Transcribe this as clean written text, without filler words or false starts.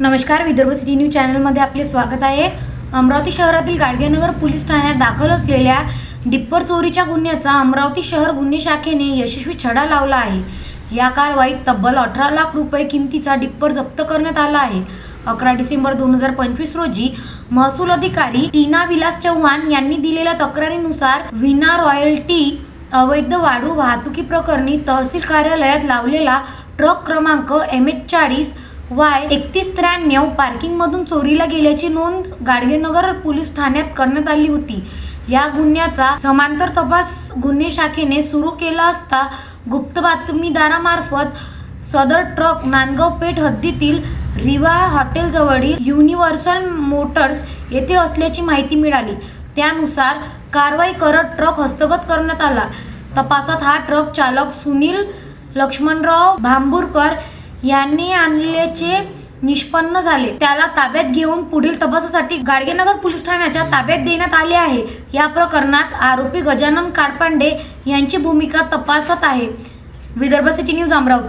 नमस्कार, Vidarbha city news चॅनलमध्ये आपले स्वागत आहे। अमरावती शहरातील गाडगेनगर पोलीस ठाण्यात दाखल असलेल्या डिप्पर चोरीच्या गुन्ह्याचा अमरावती शहर गुन्हे शाखेने यशस्वी छडा लावला आहे। या कारवाईत तब्बल 18 लाख रुपये किमतीचा डिप्पर जप्त करण्यात आला आहे। 11 डिसेंबर 2025 रोजी महसूल अधिकारी टीना विलास चव्हाण यांनी दिलेल्या तक्रारीनुसार विना रॉयल्टी अवैध वाळू वाहतुकी प्रकरणी तहसील कार्यालयात लावलेला ट्रक क्रमांक MH40Y3193 पार्किंगमधून चोरीला गेल्याची नोंद गाडगेनगर पोलीस ठाण्यात करण्यात आली होती। या गुन्ह्याचा समांतर तपास गुन्हे शाखेने सुरू केला असता गुप्त बातमीदारामार्फत सदर ट्रक नांदगाव पेठ हद्दीतील रिवा हॉटेल जवळील युनिव्हर्सल मोटर्स येथे असल्याची माहिती मिळाली। त्यानुसार कारवाई करत ट्रक हस्तगत करण्यात आला। तपासात हा ट्रक चालक सुनील लक्ष्मणराव भांबुरकर यांनी आणल्याचे निष्पन्न झाले। त्याला ताब्यात घेऊन पुढील तपासासाठी गाडगेनगर पोलीस ठाण्याच्या ताब्यात देण्यात आले आहे। या प्रकरणात आरोपी गजानन काडपांडे यांची भूमिका तपासात आहे। Vidarbha city news Amravati.